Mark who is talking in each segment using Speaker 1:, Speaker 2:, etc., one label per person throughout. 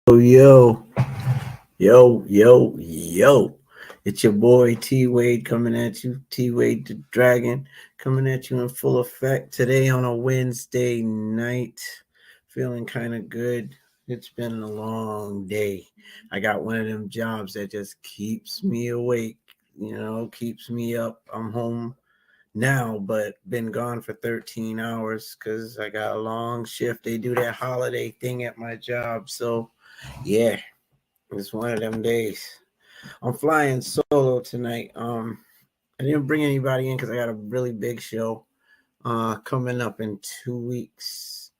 Speaker 1: Yo, yo. It's your boy TWade coming at you. TWade the Dragon coming at you in full effect today on a Wednesday night. Feeling kind of good. It's been a long day. I got one of them jobs that just keeps me awake, keeps me up. I'm home now, but been gone for 13 hours because I got a long shift. They do that holiday thing at my job. So, yeah, it's one of them days. I'm flying solo tonight. I didn't bring anybody in because I got a really big show coming up in 2 weeks.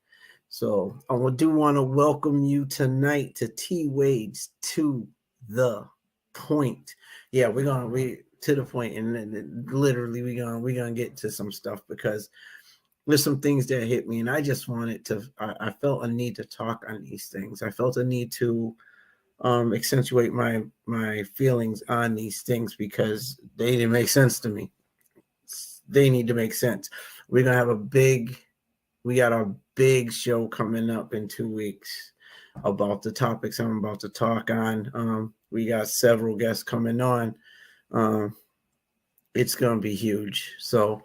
Speaker 1: So I do want to welcome you tonight to TWades to the point. Yeah, we to the point, and literally we're gonna get to some stuff because there's some things that hit me, and I just wanted to. I felt a need to talk on these things. I felt a need to accentuate my feelings on these things because they didn't make sense to me. They need to make sense. We're gonna have we got a big show coming up in 2 weeks about the topics I'm about to talk on. We got several guests coming on. Um, it's gonna be huge. So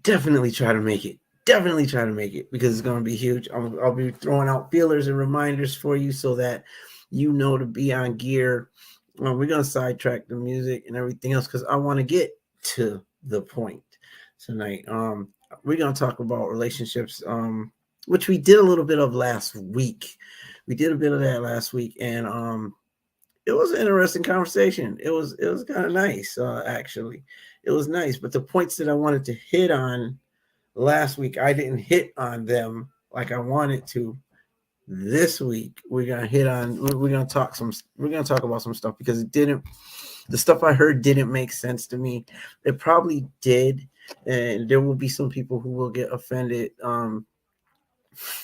Speaker 1: definitely try to make it. Definitely try to make it because it's going to be huge. I'll be throwing out feelers and reminders for you so that you know to be on gear. We're going to sidetrack the music and everything else because I want to get to the point tonight. We're going to talk about relationships, which we did a little bit of last week. We did a bit of that last week, and it was an interesting conversation. It was kind of nice, actually. It was nice, but the points that I wanted to hit on last week, I didn't hit on them like I wanted to. This week, we're gonna hit on. We're gonna talk some. We're gonna talk about some stuff because it didn't. The stuff I heard didn't make sense to me. It probably did, and there will be some people who will get offended.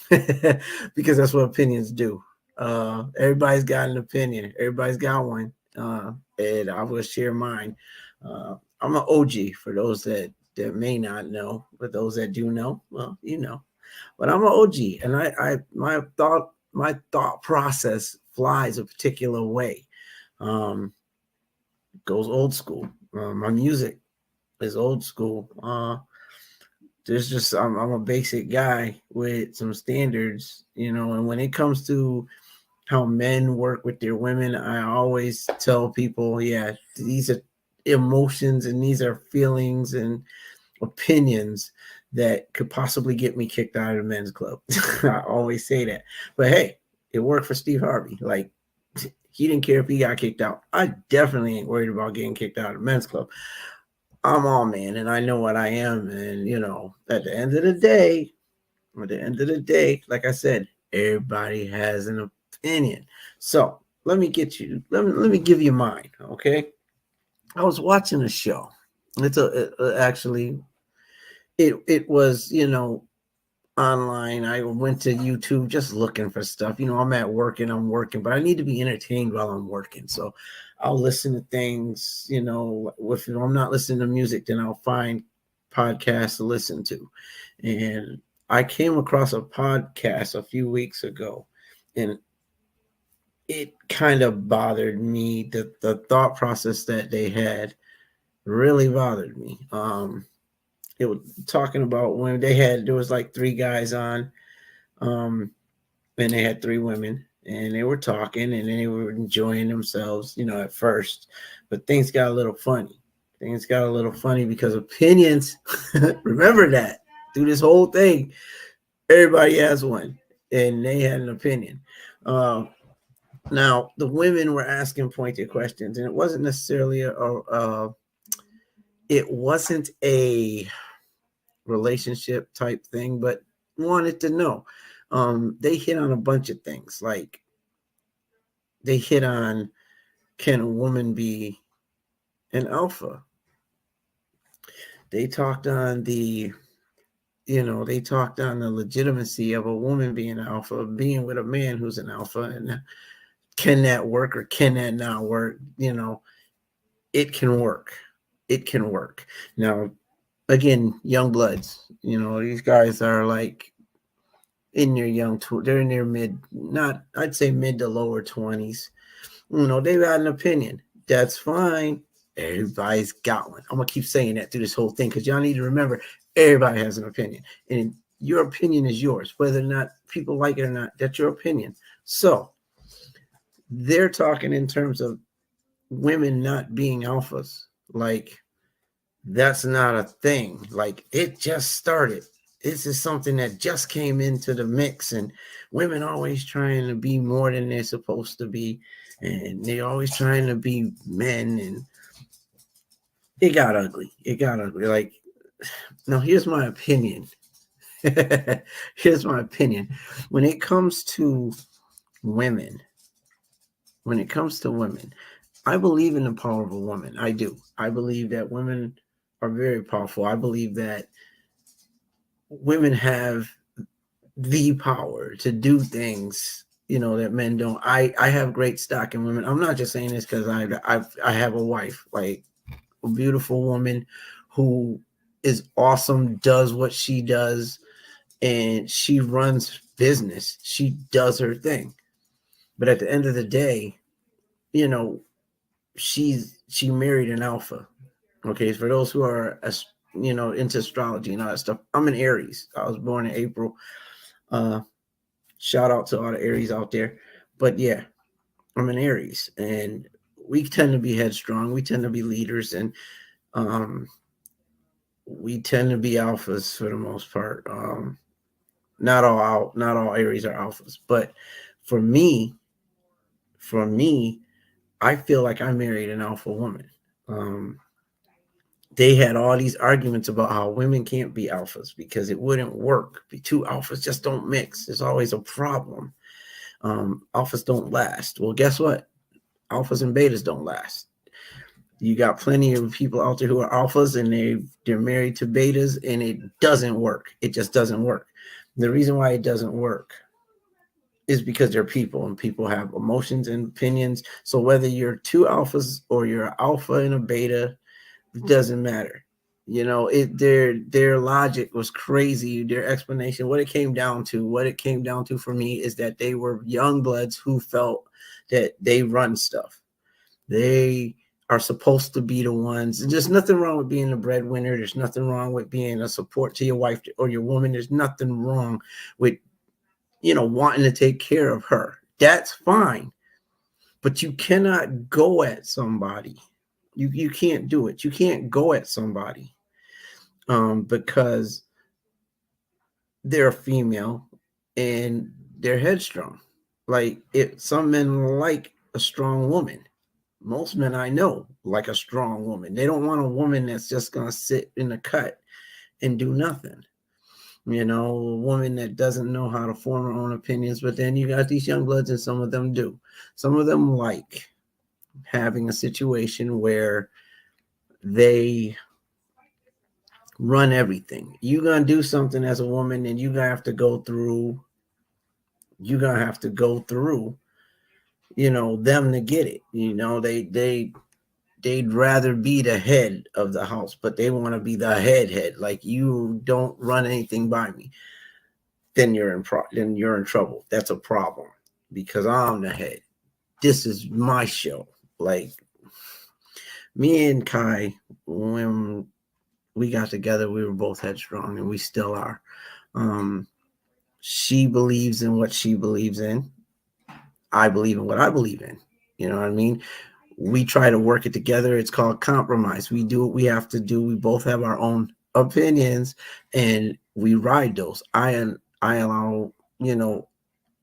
Speaker 1: Because that's what opinions do. Everybody's got an opinion. Everybody's got one, and I will share mine. I'm an OG for those that may not know, but those that do know, well, you know. But I'm an OG, and I my thought process flies a particular way. Um, Goes old school. My music is old school. There's just I'm a basic guy with some standards, and when it comes to how men work with their women, I always tell people, yeah, these are emotions and these are feelings and opinions that could possibly get me kicked out of the men's club. I always say that. But hey, it worked for Steve Harvey. Like, he didn't care if he got kicked out. I definitely ain't worried about getting kicked out of the men's club. I'm all man and I know what I am. And, at the end of the day, like I said, everybody has an opinion. So let me give you mine. Okay. I was watching a show. Actually, it was, online. I went to YouTube just looking for stuff. I'm at work and I'm working, but I need to be entertained while I'm working. So I'll listen to things, if I'm not listening to music, then I'll find podcasts to listen to. And I came across a podcast a few weeks ago, and it kind of bothered me. The thought process that they had really bothered me. It was talking about when there was like three guys on, um, and they had three women, and they were talking, and they were enjoying themselves, at first, but things got a little funny. Things got a little funny because opinions. Remember that through this whole thing, everybody has one, and they had an opinion. Now the women were asking pointed questions, and it wasn't necessarily it wasn't a relationship type thing, but wanted to know. They hit on a bunch of things. Like, they hit on, can a woman be an alpha? They talked on they talked on the legitimacy of a woman being an alpha, being with a man who's an alpha, and can that work or can that not work? It can work. It can work. Now, again, young bloods, these guys are like in their they're in their I'd say mid to lower 20s. They've got an opinion. That's fine. Everybody's got one. I'm gonna keep saying that through this whole thing because y'all need to remember everybody has an opinion, and your opinion is yours, whether or not people like it or not. That's your opinion. So they're talking in terms of women not being alphas. Like, that's not a thing. Like, it just started. This is something that just came into the mix, and women always trying to be more than they're supposed to be, and they're always trying to be men, and it got ugly. It got ugly. Like, now here's my opinion. Here's my opinion. When it comes to women, I believe in the power of a woman. I do. I believe that women are very powerful. I believe that women have the power to do things, that men don't. I have great stock in women. I'm not just saying this because I have a wife, like a beautiful woman who is awesome, does what she does, and she runs business. She does her thing. But at the end of the day, you know, she married an alpha. Okay, for those who are into astrology and all that stuff, I'm an Aries. I was born in April. Shout out to all the Aries out there. But yeah, I'm an Aries, and we tend to be headstrong. We tend to be leaders, and we tend to be alphas for the most part. Not all Aries are alphas, but for me, I feel like I married an alpha woman. Um, they had all these arguments about how women can't be alphas because it wouldn't work. The two alphas just don't mix. There's always a problem. Alphas don't last. Well, guess what? Alphas and betas don't last. You got plenty of people out there who are alphas and they're married to betas, and it doesn't work. It just doesn't work. The reason why it doesn't work is because they're people, and people have emotions and opinions. So whether you're two alphas or you're an alpha and a beta, it doesn't matter. Their logic was crazy. Their explanation, what it came down to for me is that they were young bloods who felt that they run stuff. They are supposed to be the ones. There's nothing wrong with being a breadwinner. There's nothing wrong with being a support to your wife or your woman. There's nothing wrong with, wanting to take care of her. That's fine. But you cannot go at somebody. You can't do it. You can't go at somebody because they're a female and they're headstrong. Like, some men like a strong woman. Most men I know like a strong woman. They don't want a woman that's just going to sit in the cut and do nothing. A woman that doesn't know how to form her own opinions. But then you got these young bloods, and some of them do. Some of them like having a situation where they run everything. You're going to do something as a woman, and you're going to have to go through, them to get it. They'd rather be the head of the house, but they want to be the head. Like, you don't run anything by me, then you're in trouble. That's a problem because I'm the head. This is my show. Like, me and Kai, when we got together, we were both headstrong, and we still are. She believes in what she believes in. I believe in what I believe in. You know what I mean? We try to work it together. It's called compromise. We do what we have to do. We both have our own opinions, and we ride those. I allow,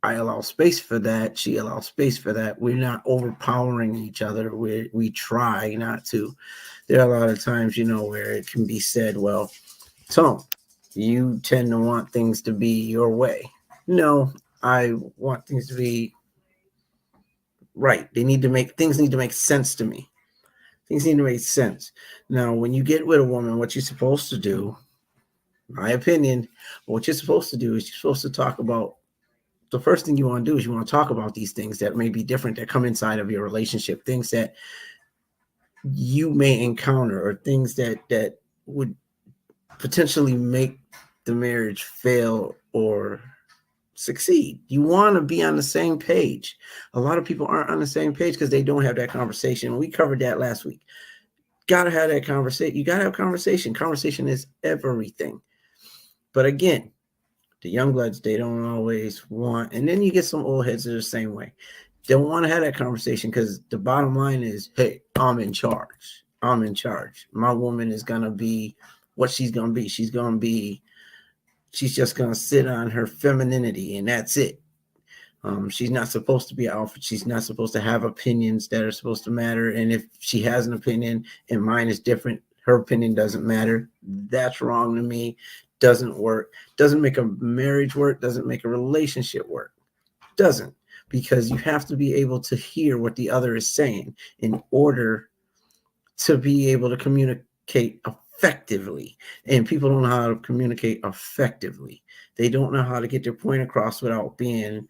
Speaker 1: I allow space for that. She allows space for that. We're not overpowering each other. We try not to. There are a lot of times, where it can be said, well, Tom, you tend to want things to be your way. No, I want things to be right. Things need to make sense to me. Things need to make sense. Now, when you get with a woman, what you're supposed to do, my opinion, what you're supposed to do is you're supposed to talk about, the first thing you want to do is you want to talk about these things that may be different, that come inside of your relationship, things that you may encounter, or things that would potentially make the marriage fail or succeed. You want to be on the same page. A lot of people aren't on the same page because they don't have that conversation. We covered that last week. Got to have that conversation. You got to have conversation. Conversation is everything. But again, the young bloods, they don't always want, and then you get some old heads that are the same way. Don't want to have that conversation because the bottom line is, hey, I'm in charge. I'm in charge. My woman is going to be what she's going to be. She's just going to sit on her femininity, and that's it. She's not supposed to be alpha. She's not supposed to have opinions that are supposed to matter. And if she has an opinion and mine is different, her opinion doesn't matter. That's wrong to me. Doesn't work. Doesn't make a marriage work. Doesn't make a relationship work. Doesn't. Because you have to be able to hear what the other is saying in order to be able to communicate effectively. And people don't know how to communicate effectively. They don't know how to get their point across without being,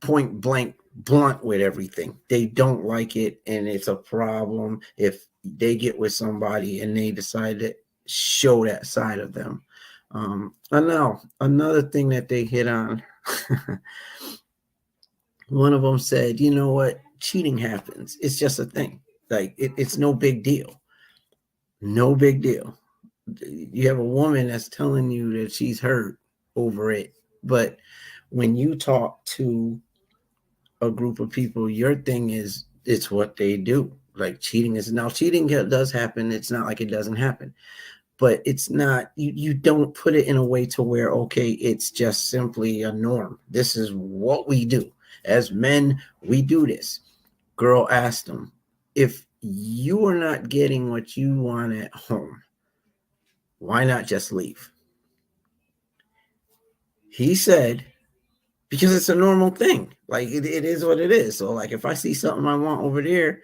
Speaker 1: point blank blunt with everything. They don't like it, and it's a problem if they get with somebody and they decide to show that side of them. And now another thing that they hit on, one of them said, you know what, cheating happens. It's just a thing. Like it's no big deal. No big deal. You have a woman that's telling you that she's hurt over it, but when you talk to a group of people, your thing is it's what they do. Like cheating does happen. It's not like it doesn't happen, but it's not, you don't put it in a way to where, okay, it's just simply a norm. This is what we do as men. We do this. Girl asked him, if you are not getting what you want at home, why not just leave? He said, because it's a normal thing. Like it is what it is. So like if I see something I want over there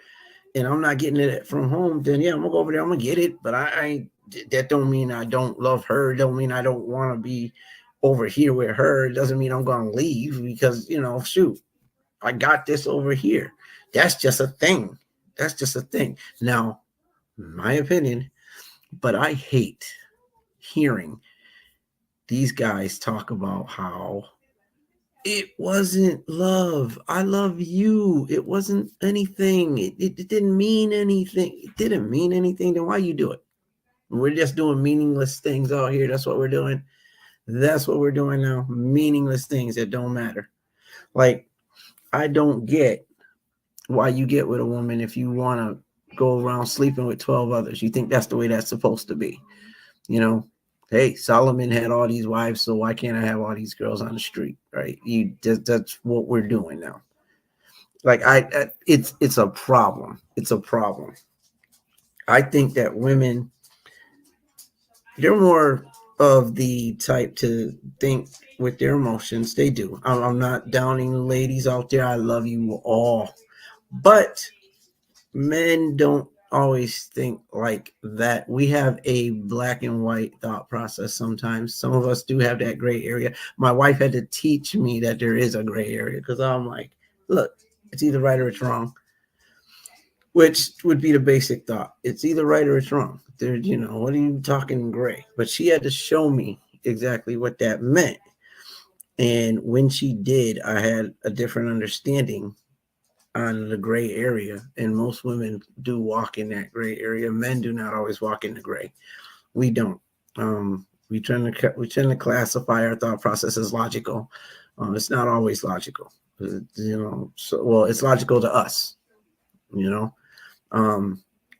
Speaker 1: and I'm not getting it from home, then yeah, I'm gonna go over there, I'm gonna get it. But I that don't mean I don't love her. It don't mean I don't want to be over here with her. It doesn't mean I'm gonna leave because shoot, I got this over here. That's just a thing. That's just a thing. Now, my opinion, but I hate hearing these guys talk about how it wasn't love. I love you. It wasn't anything. It didn't mean anything. It didn't mean anything. Then why you do it? We're just doing meaningless things out here. That's what we're doing. That's what we're doing now. Meaningless things that don't matter. Like, I don't get why you get with a woman if you want to go around sleeping with 12 others. You think that's the way that's supposed to be. Hey, Solomon had all these wives, so why can't I have all these girls on the street, right? That's what we're doing now. Like it's a problem. It's a problem. I think that women, they're more of the type to think with their emotions. They do. I'm not downing the ladies out there. I love you all, but men don't always think like that. We have a black and white thought process sometimes. Some of us do have that gray area. My wife had to teach me that there is a gray area because I'm like, look, it's either right or it's wrong, which would be the basic thought. It's either right or it's wrong. There, what are you talking gray? But she had to show me exactly what that meant. And when she did, I had a different understanding on the gray area, and most women do walk in that gray area. Men do not always walk in the gray. We don't. We tend to classify our thought process as logical. It's not always logical. It's logical to us.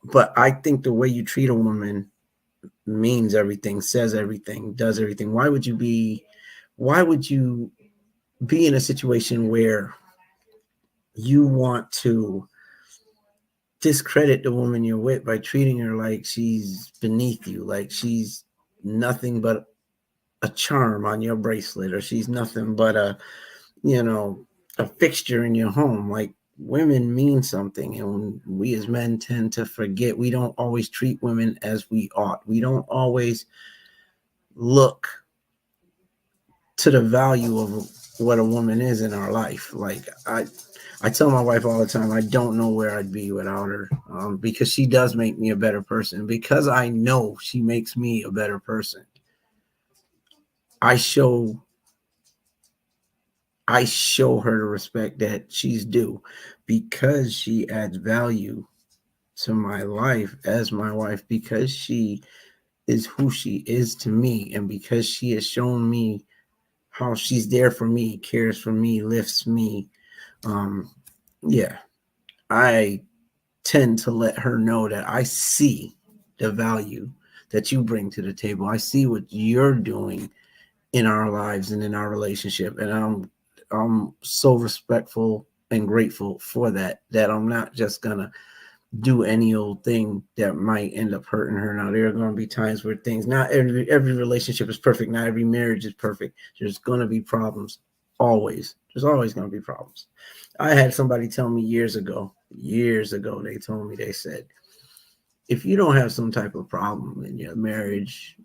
Speaker 1: But I think the way you treat a woman means everything, says everything, does everything. Why would you be in a situation where you want to discredit the woman you're with by treating her like she's beneath you, like she's nothing but a charm on your bracelet, or she's nothing but a fixture in your home? Like, women mean something, and we as men tend to forget. We don't always treat women as we ought. We don't always look to the value of what a woman is in our life. Like I tell my wife all the time, I don't know where I'd be without her, because she does make me a better person. Because I know she makes me a better person, I show I show her the respect that she's due because she adds value to my life as my wife, because she is who she is to me, and because she has shown me how she's there for me, cares for me, lifts me. Yeah, I tend to let her know that I see the value that you bring to the table. I see what you're doing in our lives and in our relationship, and I'm so respectful and grateful for that, that I'm not just gonna do any old thing that might end up hurting her. Now, there are going to be times where things, not every relationship is perfect, not every marriage is perfect. There's going to be problems, always. There's always going to be problems. I had somebody tell me years ago, they told me, they said, if you don't have some type of problem in your marriage,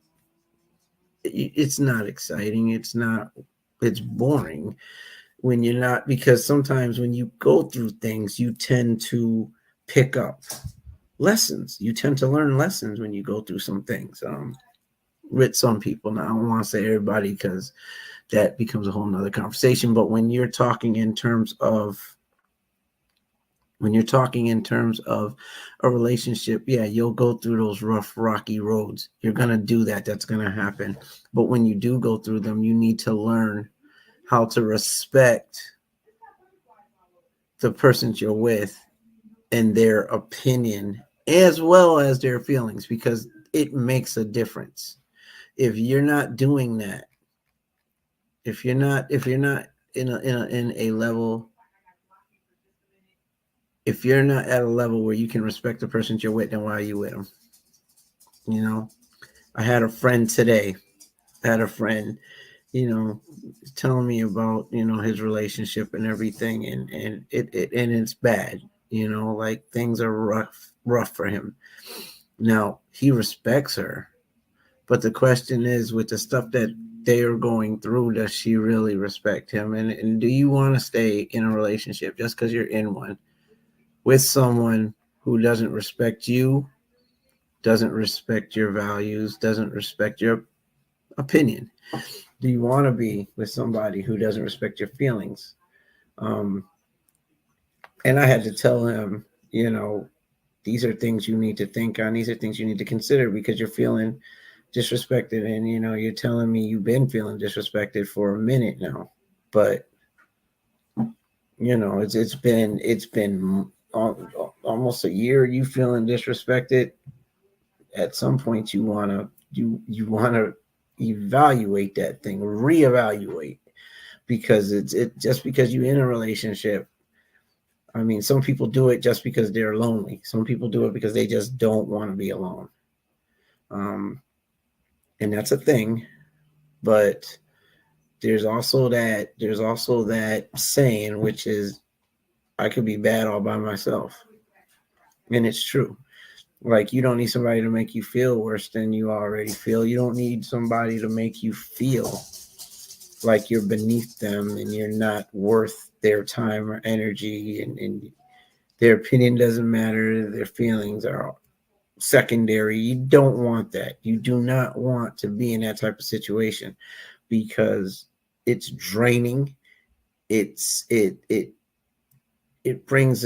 Speaker 1: it's not exciting. It's boring when you're not, because sometimes when you go through things, you tend to pick up lessons. You tend to learn lessons when you go through some things, with some people. Now, I don't want to say everybody, because that becomes a whole nother conversation. But when you're talking in terms of a relationship, yeah, you'll go through those rough, rocky roads. You're going to do that. That's going to happen. But when you do go through them, you need to learn how to respect the persons you're with and their opinion as well as their feelings, because it makes a difference. If you're not doing that, if you're not in a level, if you're not at a level where you can respect the person you're with, then why are you with them? You know, I had a friend today, you know, telling me about, his relationship and everything, and it's bad, like things are rough for him. Now, he respects her, but the question is, with the stuff that they are going through, does she really respect him? And do you want to stay in a relationship just because you're in one with someone who doesn't respect you, doesn't respect your values, doesn't respect your opinion? Do you want to be with somebody who doesn't respect your feelings? Um, and I had to tell him, these are things you need to think on. These are things you need to consider, because you're feeling disrespected, and you're telling me you've been feeling disrespected for a minute now. But it's been almost a year you feeling disrespected. At some point, you want to evaluate that thing, reevaluate, because it just because you're in a relationship. I mean, some people do it just because they're lonely. Some people do it because they just don't want to be alone. Um, and that's a thing. But there's also that saying, which is, I could be bad all by myself. And it's true. Like, you don't need somebody to make you feel worse than you already feel. You don't need somebody to make you feel like you're beneath them and you're not worth their time or energy, and their opinion doesn't matter. Their feelings are secondary. You don't want that. You do not want to be in that type of situation, because it's draining. It brings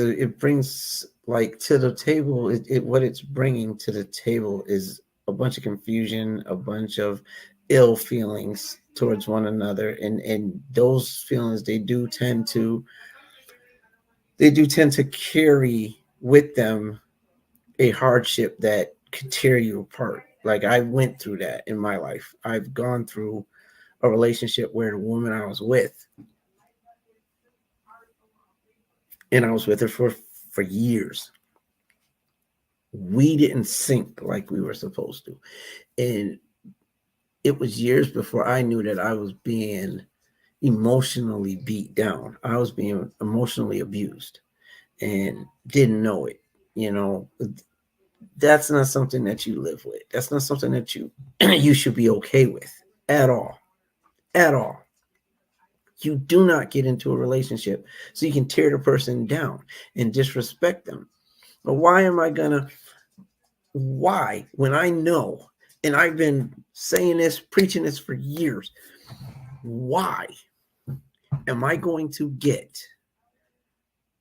Speaker 1: like to the table. What it's bringing to the table is a bunch of confusion, a bunch of ill feelings towards one another, and those feelings, they do tend to carry with them a hardship that could tear you apart. Like, I went through that in my life. I've gone through a relationship where the woman I was with, and I was with her for years, we didn't sync like we were supposed to. And it was years before I knew that I was being emotionally beat down. I was being emotionally abused and didn't know it. You know, that's not something that you live with. That's not something that you should be okay with at all. At all. You do not get into a relationship so you can tear the person down and disrespect them. But why, when I know, and I've been saying this, preaching this for years, why am I going to get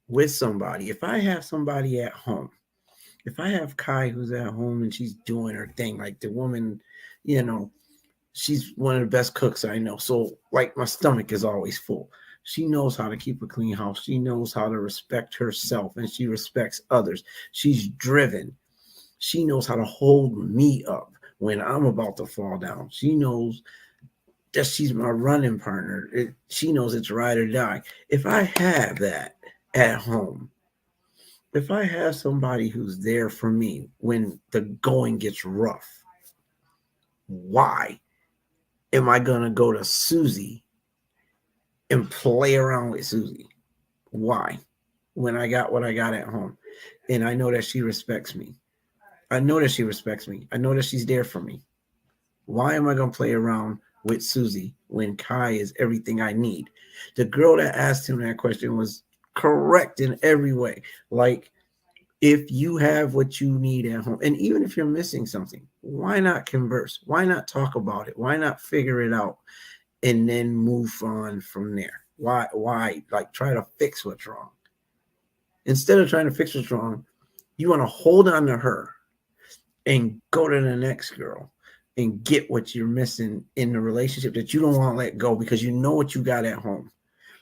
Speaker 1: with somebody? If I have somebody at home, if I have Kai who's at home and she's doing her thing, like the woman, you know, she's one of the best cooks I know. So like my stomach is always full. She knows how to keep a clean house. She knows how to respect herself and she respects others. She's driven. She knows how to hold me up when I'm about to fall down. She knows that she's my running partner. She knows it's ride or die. If I have that at home, if I have somebody who's there for me when the going gets rough, why am I going to go to Susie and play around with Susie? Why? When I got what I got at home and I know that she respects me. I know that she respects me. I know that she's there for me. Why am I going to play around with Susie when Kai is everything I need? The girl that asked him that question was correct in every way. Like, if you have what you need at home, and even if you're missing something, why not converse? Why not talk about it? Why not figure it out and then move on from there? Why like try to fix what's wrong? Instead of trying to fix what's wrong, you want to hold on to her and go to the next girl and get what you're missing in the relationship that you don't want to let go because you know what you got at home.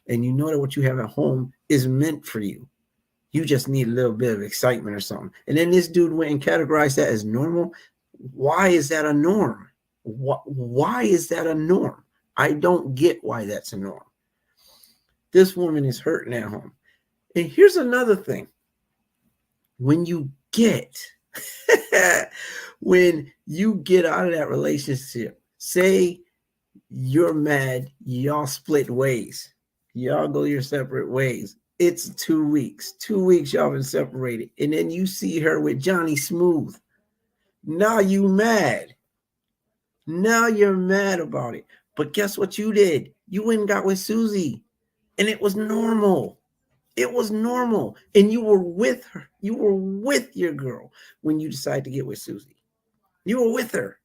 Speaker 1: And you know that what you have at home is meant for you. You just need a little bit of excitement or something. And then this dude went and categorized that as normal. Why is that a norm? Why is that a norm? I don't get why that's a norm. This woman is hurting at home. And here's another thing. When you get when you get out of that relationship, say you're mad, y'all split ways, y'all go your separate ways. It's 2 weeks. 2 weeks y'all been separated. And then you see her with Johnny Smooth. Now you mad. Now you're mad about it. But guess what you did? You went and got with Susie. And it was normal. It was normal. And you were with her. You were with your girl when you decided to get with Susie. You were with her.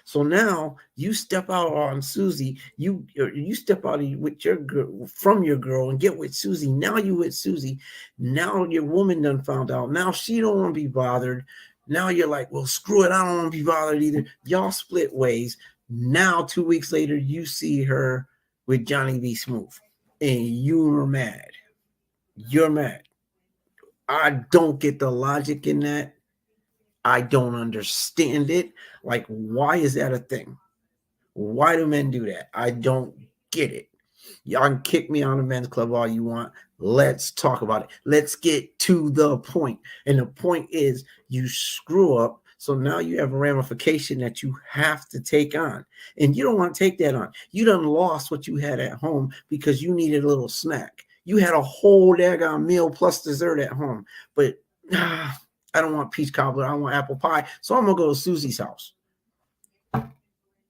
Speaker 1: So now you step out on Susie. You step out with your girl, from your girl and get with Susie. Now you with Susie. Now your woman done found out. Now she don't want to be bothered. Now you're like, well, screw it. I don't want to be bothered either. Y'all split ways. Now 2 weeks later, you see her with Johnny B. Smooth. And you're mad. You're mad. I don't get the logic in that. I don't understand it. Like, why is that a thing? Why do men do that? I don't get it. Y'all can kick me on the men's club all you want. Let's talk about it. Let's get to the point. And the point is you screw up. So now you have a ramification that you have to take on. And you don't want to take that on. You done lost what you had at home because you needed a little snack. You had a whole daggone meal plus dessert at home. But I don't want peach cobbler. I want apple pie. So I'm going to go to Susie's house.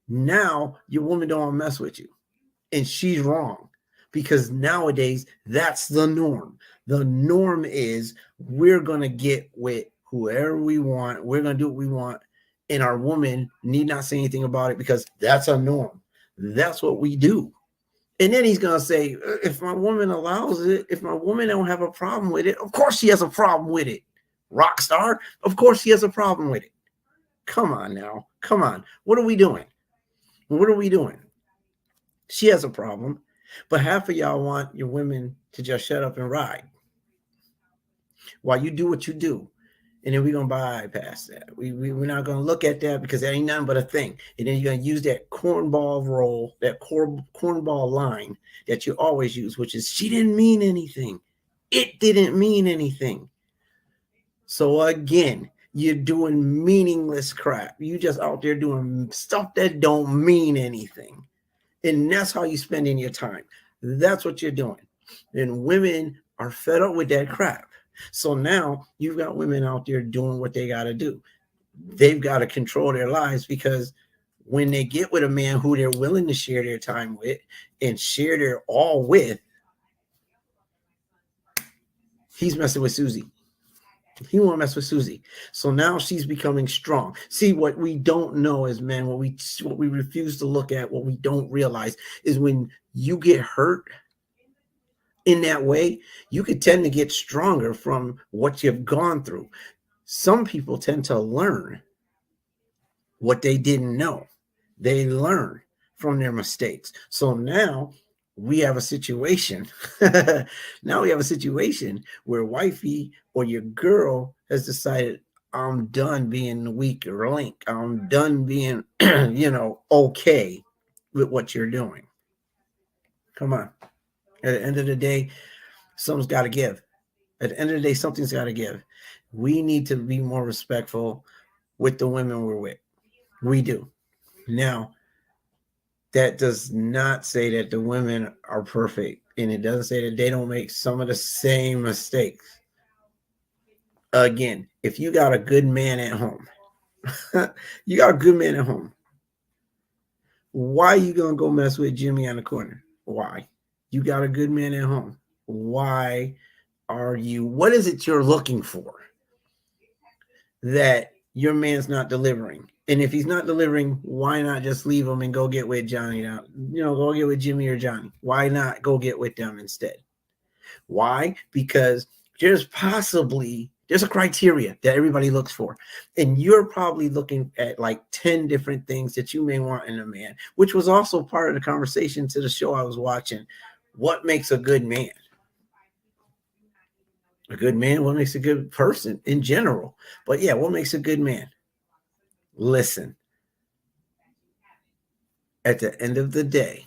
Speaker 1: Now your woman don't want to mess with you. And she's wrong. Because nowadays, that's the norm. The norm is we're going to get with whoever we want. We're going to do what we want. And our woman need not say anything about it because that's a norm. That's what we do. And then he's going to say, if my woman allows it, if my woman don't have a problem with it, of course she has a problem with it. Rock star, of course she has a problem with it. Come on now. Come on. What are we doing? What are we doing? She has a problem. But half of y'all want your women to just shut up and ride while you do what you do. And then we're going to bypass that. We're not going to look at that because that ain't nothing but a thing. And then you're going to use that cornball roll, that cornball line that you always use, which is she didn't mean anything. It didn't mean anything. So again, you're doing meaningless crap. You just out there doing stuff that don't mean anything. And that's how you're spending your time. That's what you're doing. And women are fed up with that crap. So now you've got women out there doing what they got to do. They've got to control their lives because when they get with a man who they're willing to share their time with and share their all with, he's messing with Susie. He won't mess with Susie. So now she's becoming strong. See, what we don't know as men, what we refuse to look at, what we don't realize is when you get hurt In that way, you could tend to get stronger from what you've gone through. Some people tend to learn what they didn't know. They learn from their mistakes. So now we have a situation. Now we have a situation where wifey or your girl has decided, I'm done being the weaker link. I'm done being, okay with what you're doing. Come on. At the end of the day, something's got to give. At the end of the day, something's got to give. We need to be more respectful with the women we're with. We do. Now, that does not say that the women are perfect, and it doesn't say that they don't make some of the same mistakes. Again, if you got a good man at home, you got a good man at home, why are you going to go mess with Jimmy on the corner? Why? You got a good man at home. Why what is it you're looking for that your man's not delivering? And if he's not delivering, why not just leave him and go get with Johnny now? Go get with Jimmy or Johnny. Why not go get with them instead? Why? Because there's a criteria that everybody looks for. And you're probably looking at like 10 different things that you may want in a man, which was also part of the conversation to the show I was watching. What makes a good man? A good man, what makes a good person in general? But yeah, what makes a good man? Listen, at the end of the day,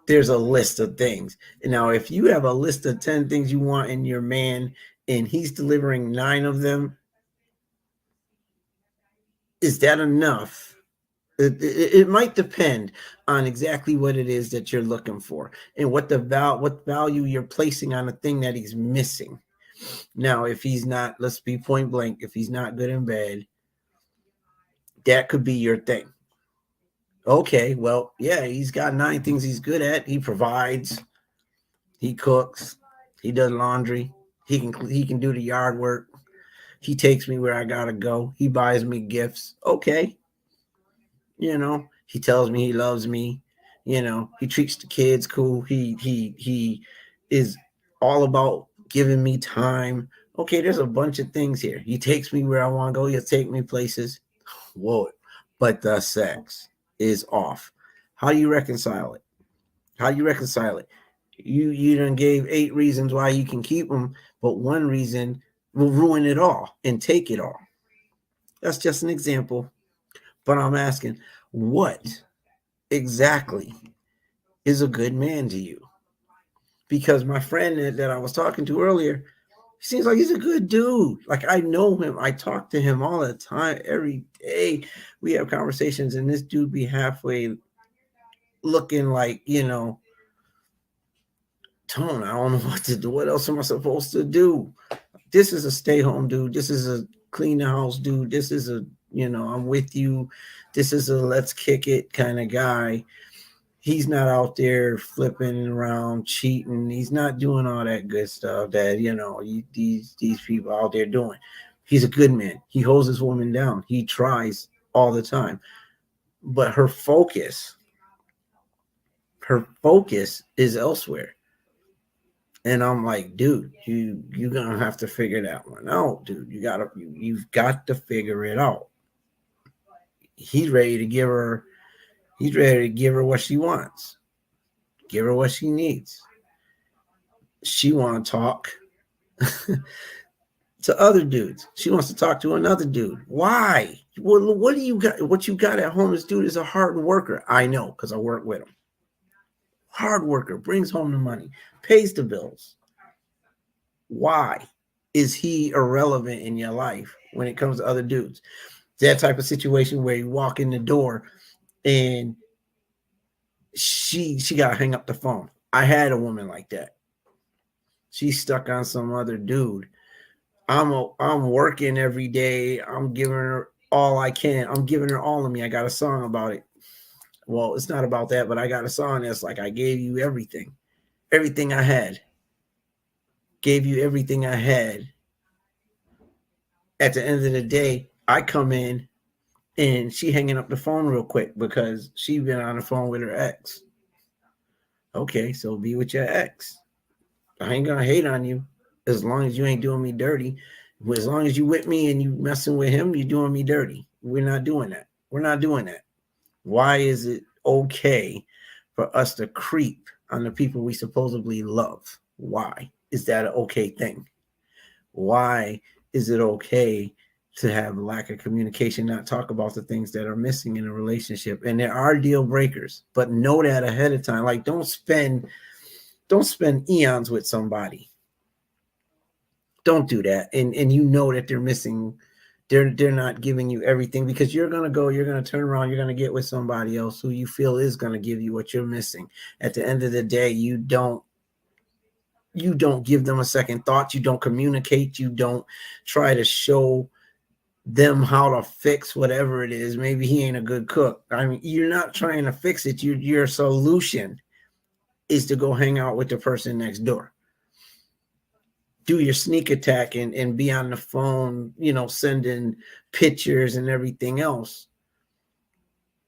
Speaker 1: there's a list of things. Now, if you have a list of 10 things you want in your man and he's delivering 9 of them, is that enough? It might depend on exactly what it is that you're looking for and what value you're placing on the thing that he's missing. Now, if he's not, let's be point blank, if he's not good in bed, that could be your thing. Okay, well, yeah, he's got 9 things he's good at. He provides, he cooks, he does laundry, he can do the yard work. He takes me where I gotta go. He buys me gifts. Okay, he tells me he loves me. He treats the kids cool. He is all about giving me time. Okay, there's a bunch of things here. He takes me where I want to go. He'll take me places. Whoa, but the sex is off. How do you reconcile it? How do you reconcile it? You done gave 8 reasons why you can keep them, but one reason will ruin it all and take it all. That's just an example. But I'm asking, what exactly is a good man to you? Because my friend that I was talking to earlier, he seems like he's a good dude. Like, I know him. I talk to him all the time. Every day we have conversations, and this dude be halfway looking like, Tone, I don't know what to do. What else am I supposed to do? This is a stay-home dude. This is a clean the house dude. This is a, I'm with you. This is a let's kick it kind of guy. He's not out there flipping around, cheating. He's not doing all that good stuff that, these people out there doing. He's a good man. He holds his woman down. He tries all the time. But her focus is elsewhere. And I'm like, dude, you're gonna have to figure that one out, dude. You've got to figure it out. He's ready to give her what she wants, give her what she needs. She want to talk to other dudes. She wants to talk to another dude. Why? What do you got? What you got at home? This dude is a hard worker. I know, because I work with him. Hard worker, brings home the money, pays the bills. Why is he irrelevant in your life when it comes to other dudes? That type of situation where you walk in the door and she got to hang up the phone. I had a woman like that. She's stuck on some other dude. I'm working every day. I'm giving her all I can. I'm giving her all of me. I got a song about it. Well, it's not about that, but I got a song that's like, I gave you everything. Everything I had. Gave you everything I had. At the end of the day, I come in and she hanging up the phone real quick because she been on the phone with her ex. Okay, so be with your ex. I ain't gonna hate on you as long as you ain't doing me dirty. As long as you with me and you messing with him, you're doing me dirty. We're not doing that. We're not doing that. Why is it okay for us to creep on the people we supposedly love? Why is that an okay thing? Why is it okay to have lack of communication, not talk about the things that are missing in a relationship? And there are deal breakers, but know that ahead of time. Like don't spend eons with somebody. Don't do that. And you know that they're missing, they're not giving you everything, because you're gonna turn around, you're gonna get with somebody else who you feel is gonna give you what you're missing. At the end of the day, you don't give them a second thought, you don't communicate, you don't try to show them how to fix whatever it is. Maybe he ain't a good cook. I mean, you're not trying to fix it. Your solution is to go hang out with the person next door. Do your sneak attack and be on the phone, sending pictures and everything else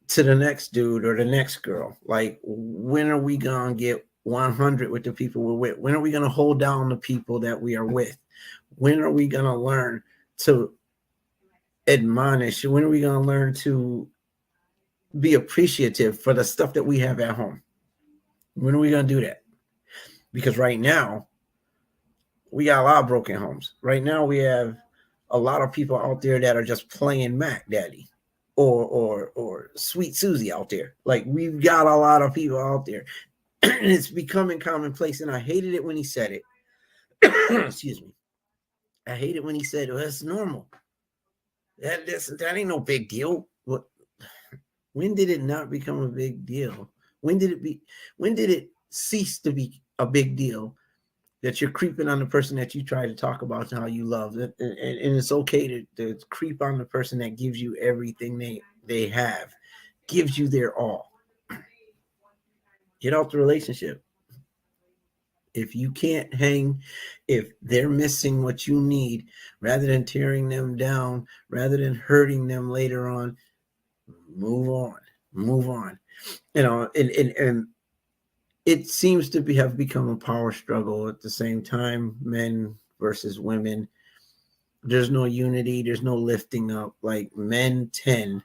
Speaker 1: to the next dude or the next girl. Like, when are we going to get 100 with the people we're with? When are we going to hold down the people that we are with? When are we going to learn to admonish? When are we going to learn to be appreciative for the stuff that we have at home? When are we going to do that? Because right now, we got a lot of broken homes. Right now, we have a lot of people out there that are just playing Mac Daddy or Sweet Susie out there. Like, we've got a lot of people out there. And it's becoming commonplace. And I hated it when he said it. Excuse me. I hate it when he said, well, that's normal. That ain't no big deal. What? When did it not become a big deal? When did it cease to be a big deal that you're creeping on the person that you try to talk about and how you love? And it's okay to creep on the person that gives you everything they have, gives you their all. Get out the relationship. If you can't hang, if they're missing what you need, rather than tearing them down, rather than hurting them later on, move on. Move on. And it seems to have become a power struggle at the same time, men versus women. There's no unity, there's no lifting up. Like, men tend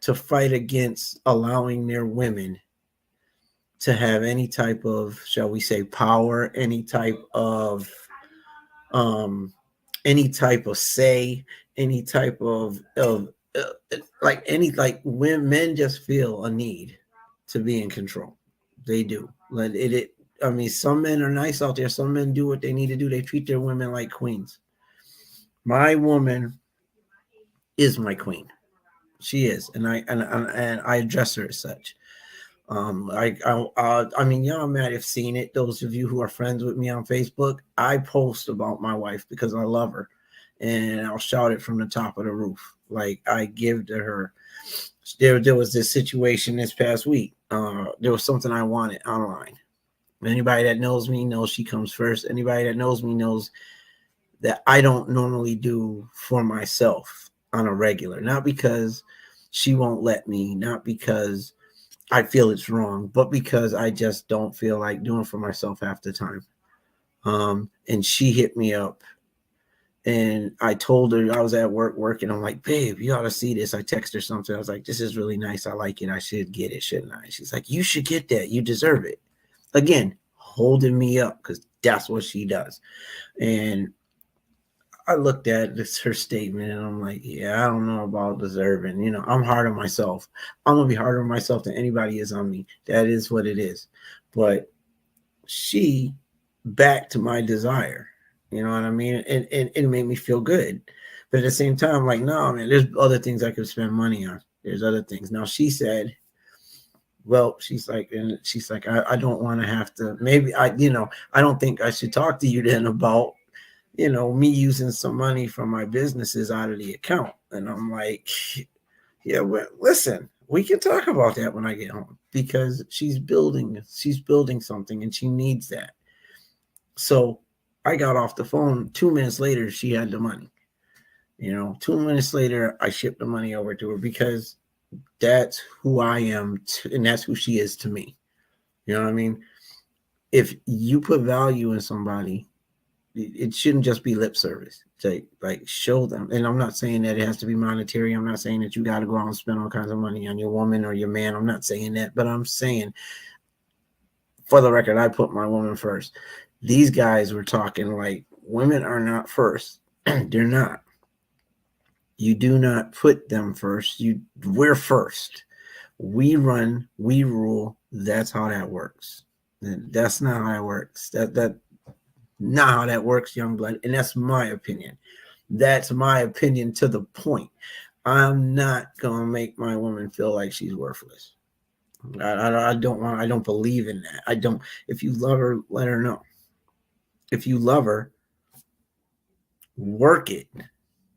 Speaker 1: to fight against allowing their women to have any type of, shall we say, power, um any type of say, any type of like when men just feel a need to be in control. They do. Like it I mean, some men are nice out there. Some men do what they need to do. They treat their women like queens. My woman is my queen. She is, and I address her as such. I mean, y'all might have seen it. Those of you who are friends with me on Facebook, I post about my wife because I love her, and I'll shout it from the top of the roof. Like, I give to her. There was this situation this past week. There was something I wanted online. Anybody that knows me knows she comes first. Anybody that knows me knows that I don't normally do for myself on a regular. Not because she won't let me, not because I feel it's wrong, but because I just don't feel like doing for myself half the time. And she hit me up, and I told her I was at work working. I'm like, babe, you ought to see this. I text her something. I was like, this is really nice. I like it. I should get it, shouldn't I? She's like, you should get that. You deserve it. Again, holding me up, because that's what she does. And I looked at this, her statement, and I'm like, yeah, I don't know about deserving. I'm hard on myself. I'm gonna be harder on myself than anybody is on me. That is what it is. But she backed my desire. You know what I mean? And it made me feel good. But at the same time, I'm like, no, man, there's other things I could spend money on. There's other things. Now she said, well, she's like, I don't want to have to. Maybe I don't think I should talk to you then about me using some money from my businesses out of the account. And I'm like, yeah, well, listen, we can talk about that when I get home, because she's building something and she needs that. So I got off the phone. 2 minutes later, she had the money. 2 minutes later, I shipped the money over to her, because that's who I am and that's who she is to me. You know what I mean? If you put value in somebody, it shouldn't just be lip service. Like show them. And I'm not saying that it has to be monetary. I'm not saying that you got to go out and spend all kinds of money on your woman or your man. I'm not saying that, but I'm saying, for the record, I put my woman first. These guys were talking like women are not first. They're not. You do not put them first. We're first. We run, we rule. That's how that works. And that's not how it works. That not how that works, young blood. And that's my opinion. That's my opinion to the point. I'm not gonna make my woman feel like she's worthless. I don't want. I don't believe in that. I don't. If you love her, let her know. If you love her, work it.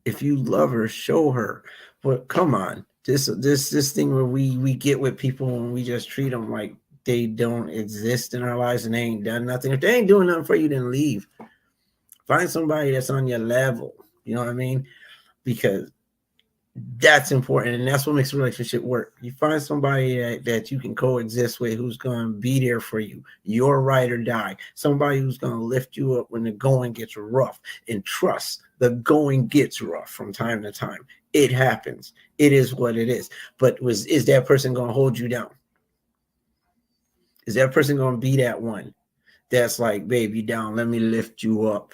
Speaker 1: If you love her, show her. But come on, this thing where we get with people and we just treat them like they don't exist in our lives and they ain't done nothing. If they ain't doing nothing for you, then leave. Find somebody that's on your level. You know what I mean? Because that's important, and that's what makes a relationship work. You find somebody that you can coexist with, who's going to be there for you, your ride or die. Somebody who's going to lift you up when the going gets rough. And trust, the going gets rough from time to time. It happens. It is what it is. But is that person going to hold you down? Is that person going to be that one that's like, babe, you down, let me lift you up.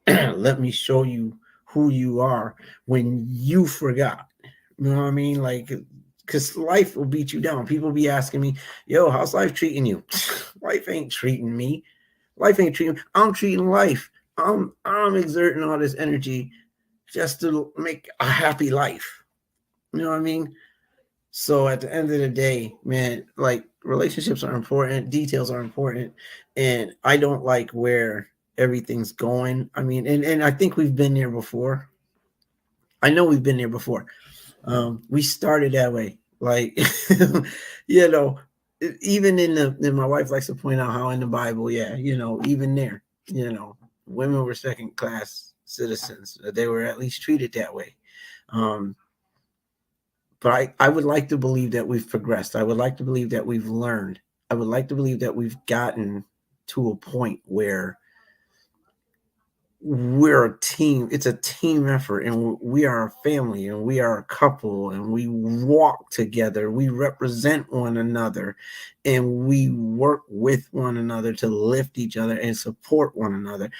Speaker 1: Let me show you who you are when you forgot. You know what I mean? Like, because life will beat you down. People be asking me, yo, how's life treating you? Life ain't treating me. Life ain't treating me. I'm treating life. I'm exerting all this energy just to make a happy life. You know what I mean? So at the end of the day, man, like relationships are important, details are important, and I don't like where everything's going. I mean, and I think we've been there before. I know we've been there before. We started that way, like you know, even in my wife likes to point out how in the Bible, yeah, even there, women were second class citizens. They were at least treated that way. But I would like to believe that we've progressed. I would like to believe that we've learned. I would like to believe that we've gotten to a point where we're a team. It's a team effort, and we are a family, and we are a couple, and we walk together. We represent one another, and we work with one another to lift each other and support one another.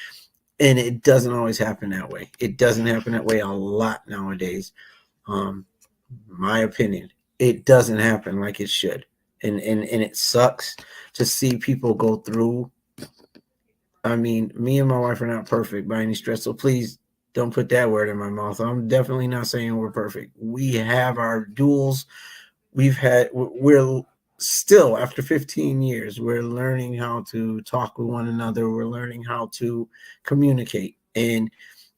Speaker 1: And it doesn't always happen that way. It doesn't happen that way a lot nowadays. My opinion, it doesn't happen like it should, and it sucks to see people go through. I mean, me and my wife are not perfect by any stretch, so please don't put that word in my mouth. I'm definitely not saying we're perfect. We have our duels. We're still, after 15 years, we're learning how to talk with one another. We're learning how to communicate, and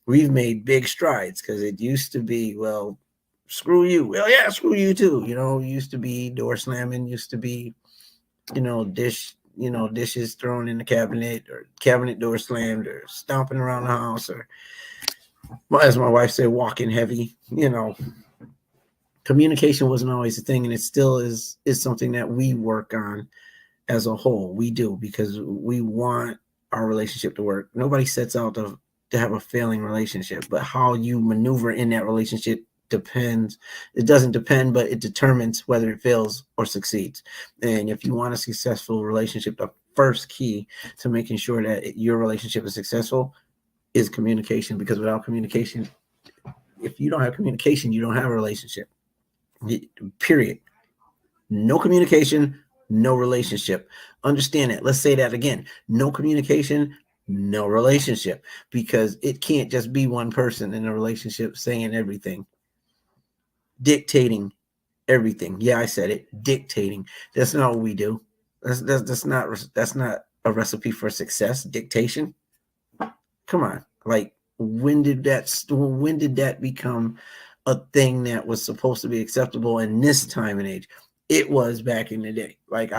Speaker 1: we've made big strides, because it used to be, well, screw you. Well, yeah, screw you too. Used to be door slamming, used to be, dishes thrown in the cabinet, or cabinet door slammed, or stomping around the house, or, as my wife said, walking heavy. Communication wasn't always a thing, and it still is something that we work on as a whole. We do, because we want our relationship to work. Nobody sets out to have a failing relationship, but how you maneuver in that relationship depends. It doesn't depend, but it determines whether it fails or succeeds. And if you want a successful relationship, the first key to making sure that your relationship is successful is communication, because without communication, if you don't have communication, you don't have a relationship. Period. No communication, no relationship. Understand that. Let's say that again. No communication, no relationship, because it can't just be one person in a relationship saying everything, dictating everything. Yeah, I said it. Dictating. That's not what we do. That's not a recipe for success. Dictation. Come on. Like, when did that become a thing that was supposed to be acceptable in this time and age? It was back in the day. Like,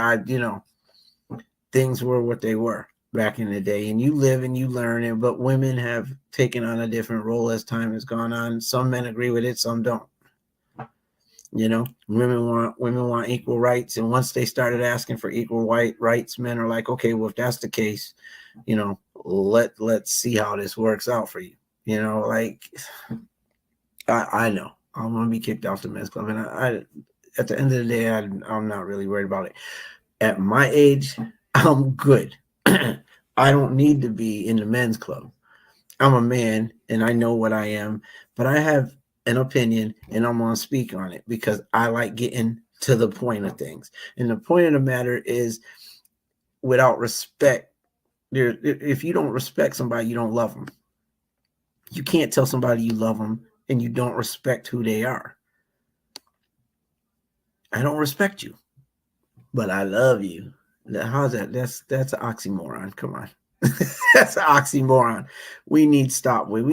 Speaker 1: things were what they were back in the day, and you live and you learn it. But women have taken on a different role as time has gone on. Some men agree with it, some don't. You know, women want equal rights, and once they started asking for equal rights, men are like, okay, well, if that's the case, you know, let's see how this works out for you. You know, like I know I'm gonna be kicked off the men's club, and I at the end of the day, I'm not really worried about it. At my age, I'm good. I don't need to be in the men's club. I'm a man and I know what I am, but I have an opinion and I'm going to speak on it because I like getting to the point of things. And the point of the matter is, without respect, if you don't respect somebody, you don't love them. You can't tell somebody you love them and you don't respect who they are. I don't respect you, but I love you. How's that? That's an oxymoron. Come on. That's an oxymoron. We need to stop with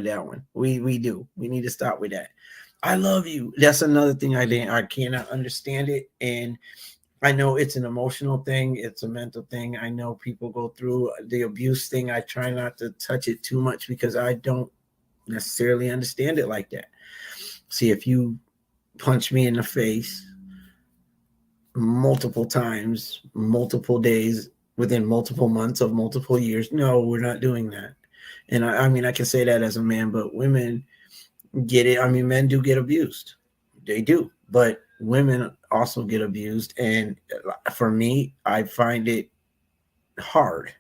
Speaker 1: that one. We do. We need to stop with that. I love you. That's another thing I cannot understand it. And I know it's an emotional thing, it's a mental thing. I know people go through the abuse thing. I try not to touch it too much because I don't necessarily understand it like that. See, if you punch me in the face multiple times, multiple days, within multiple months of multiple years, no, we're not doing that. And I mean, I can say that as a man, but women get it. I mean, men do get abused. They do. But women also get abused. And for me, I find it hard,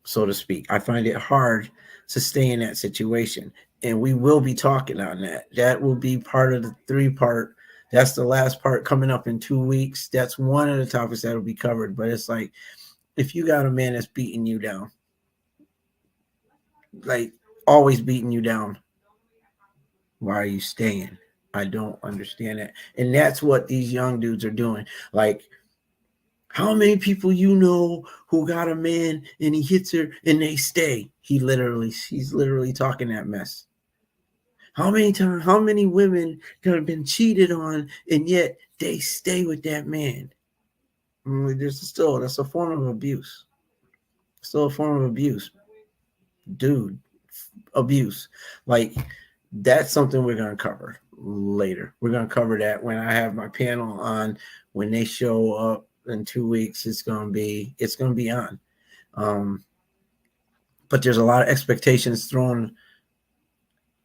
Speaker 1: so to speak. I find it hard to stay in that situation. And we will be talking on that. That will be part of the 3-part. That's the last part coming up in 2 weeks. That's one of the topics that will be covered. But it's like, if you got a man that's beating you down, like always beating you down, why are you staying? I don't understand that. And that's what these young dudes are doing. Like, how many people you know who got a man and he hits her and they stay? She's literally talking that mess. How many women that have been cheated on and yet they stay with that man? That's a form of abuse. Still a form of abuse. Dude, abuse. Like, that's something we're going to cover later. We're going to cover that when I have my panel on. When they show up in 2 weeks, it's going to be on. But there's a lot of expectations thrown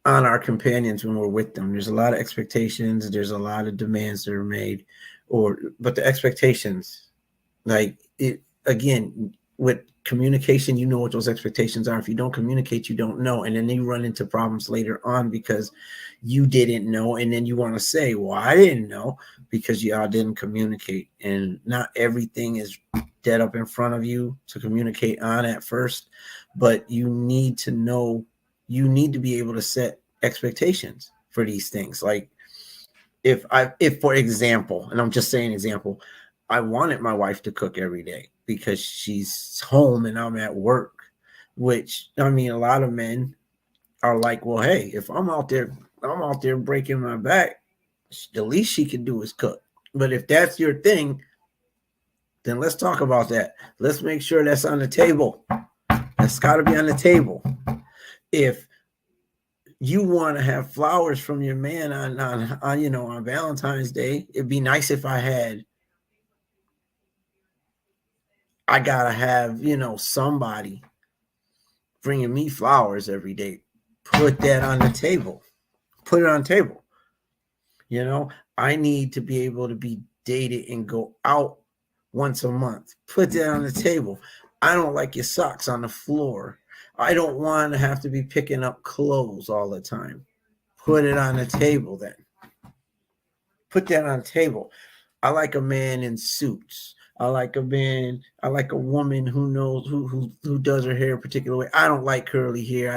Speaker 1: on our companions when we're with them. There's a lot of expectations. There's a lot of demands that are made, but the expectations, like it again, with communication, you know what those expectations are. If you don't communicate, you don't know, and then you run into problems later on because you didn't know, and then you want to say, well, I didn't know, because y'all didn't communicate. And not everything is dead up in front of you to communicate on at first, but you need to know, you need to be able to set expectations for these things. Like, if for example, and I'm just saying example, I wanted my wife to cook every day because she's home and I'm at work, which, I mean, a lot of men are like, well, hey, if I'm out there breaking my back, the least she can do is cook. But if that's your thing, then let's talk about that. Let's make sure that's on the table. That's got to be on the table. If you want to have flowers from your man on Valentine's Day, it'd be nice if I gotta have, somebody bringing me flowers every day. Put that on the table. Put it on the table. I need to be able to be dated and go out once a month. Put that on the table. I don't like your socks on the floor. I don't want to have to be picking up clothes all the time. Put it on the table then. Put that on the table. I like a man in suits. I like a woman who knows who does her hair a particular way. I don't like curly hair.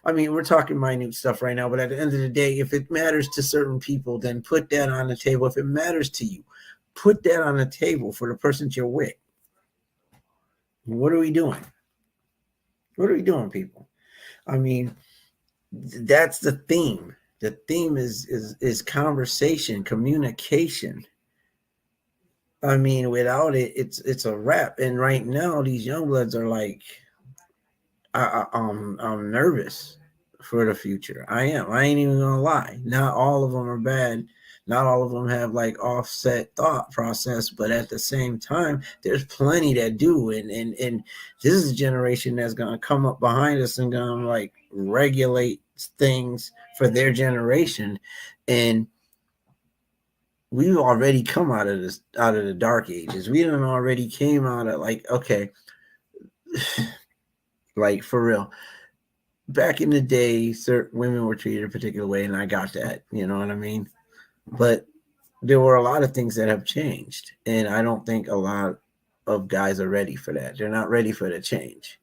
Speaker 1: I mean, we're talking minute stuff right now, but at the end of the day, if it matters to certain people, then put that on the table. If it matters to you, put that on the table for the person you're with. What are we doing? What are we doing, people? I mean, that's the theme. The theme is conversation, communication. I mean, without it, it's a wrap. And right now, these young bloods are like, I'm nervous for the future. I am. I ain't even gonna lie. Not all of them are bad. Not all of them have like offset thought process, but at the same time, there's plenty that do. And this is a generation that's gonna come up behind us and gonna like regulate things for their generation. And we've already come out of this, out of the dark ages. We done already came out of like, okay, like for real. Back in the day, certain women were treated a particular way, and I got that. You know what I mean? But there were a lot of things that have changed, and I don't think a lot of guys are ready for that. They're not ready for the change.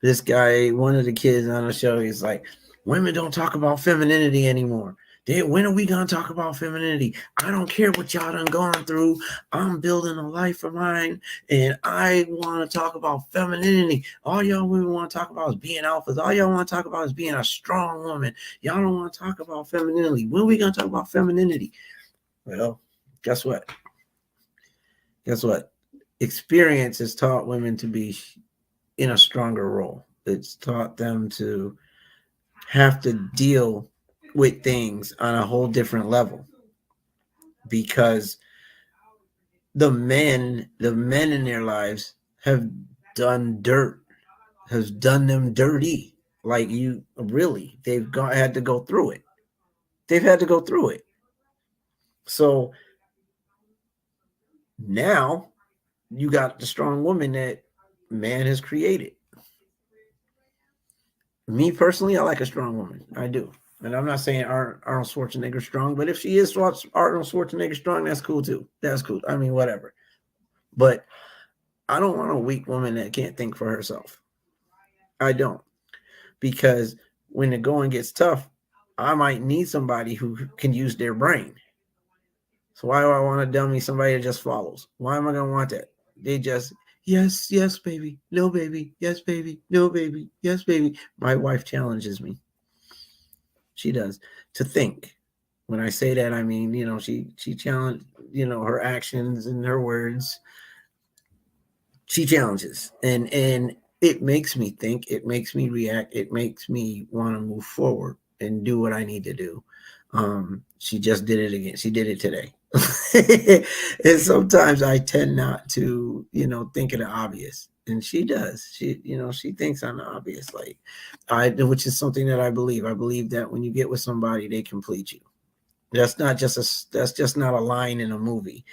Speaker 1: This guy, one of the kids on the show, he's like, women don't talk about femininity anymore. When are we gonna talk about femininity? I don't care what y'all done gone through. I'm building a life of mine, and I want to talk about femininity. All y'all women want to talk about is being alphas. All y'all want to talk about is being a strong woman. Y'all don't want to talk about femininity. When are we gonna talk about femininity? Well, guess what? Guess what? Experience has taught women to be in a stronger role. It's taught them to have to deal with things on a whole different level, because the men in their lives have done dirt, has done them dirty. Like, you really, had to go through it. They've had to go through it. So now you got the strong woman that man has created. Me personally, I like a strong woman. I do. And I'm not saying Arnold Schwarzenegger strong, but if she is Arnold Schwarzenegger strong, that's cool too. That's cool. I mean, whatever. But I don't want a weak woman that can't think for herself. I don't. Because when the going gets tough, I might need somebody who can use their brain. So why do I want a dummy, somebody that just follows? Why am I going to want that? They just, yes, yes, baby, no, baby, yes, baby, no, baby, yes, baby. My wife challenges me. She does, to think. When I say that, I mean, she challenged, her actions and her words. She challenges, and it makes me think. It makes me react. It makes me want to move forward and do what I need to do. She just did it again. She did it today. And sometimes I tend not to, think of the obvious. And she does. She thinks on the obvious, like which is something that I believe. I believe that when you get with somebody, they complete you. That's just not a line in a movie.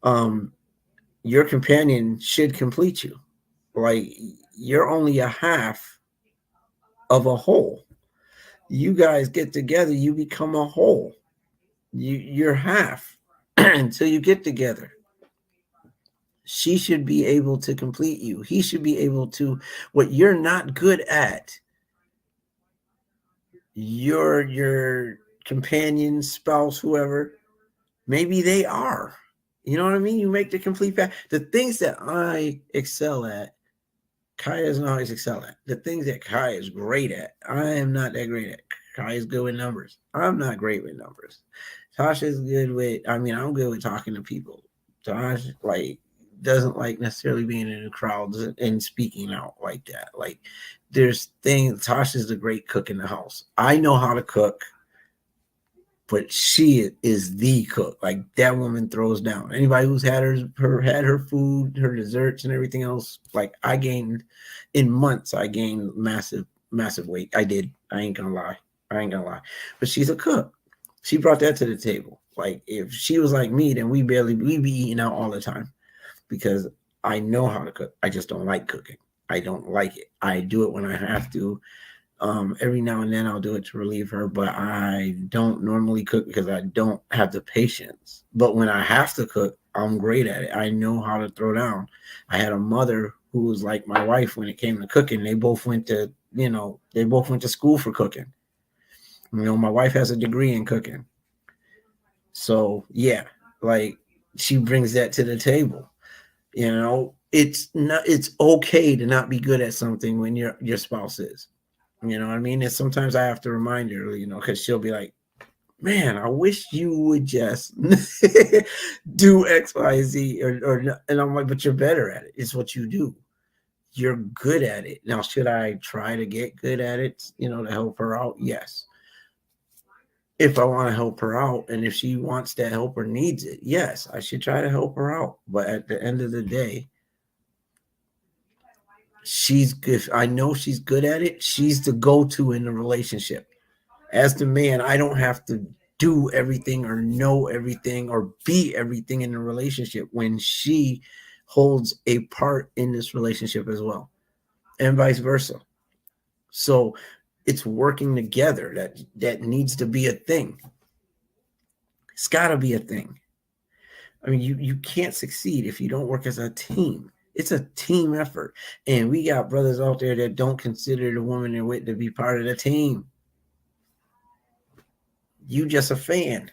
Speaker 1: Your companion should complete you. Like, you're only a half of a whole. You guys get together, you become a whole. You're half until you get together. She should be able to complete you. He should be able to. What you're not good at, your companion, spouse, whoever, maybe they are. You know what I mean? You make the complete pack. The things that I excel at, Kaya doesn't always excel at. The things that Kaya is great at, I am not that great at. Kaya's good with numbers. I'm not great with numbers. Tasha's good with, I'm good with talking to people. Tasha, doesn't like necessarily being in the crowds and speaking out like that. Like, there's things, Tasha's a great cook in the house. I know how to cook, but she is the cook. Like, that woman throws down. Anybody who's had her food, her desserts, and everything else. Like, in months, I gained massive weight. I did. I ain't gonna lie. But she's a cook. She brought that to the table. Like, if she was like me, then we'd be eating out all the time, because I know how to cook. I just don't like cooking. I don't like it. I do it when I have to. Every now and then I'll do it to relieve her, but I don't normally cook because I don't have the patience. But when I have to cook, I'm great at it. I know how to throw down. I had a mother who was like my wife when it came to cooking. They both went to school for cooking. My wife has a degree in cooking. So yeah, like, she brings that to the table. It's okay to not be good at something when your spouse is. You know what I mean? And sometimes I have to remind her, because she'll be like, man, I wish you would just do X, Y, Z, or and I'm like, but you're better at it. It's what you do. You're good at it. Now, should I try to get good at it, to help her out? Yes. if I want to help her out, and if she wants that help or needs it, yes, I should try to help her out. But at the end of the day, if I know she's good at it, she's the go-to in the relationship. As the man, I don't have to do everything or know everything or be everything in the relationship when she holds a part in this relationship as well, and vice versa. So it's working together that needs to be a thing. It's got to be a thing. I mean, you can't succeed if you don't work as a team. It's a team effort. And we got brothers out there that don't consider the woman they're with to be part of the team. You just a fan.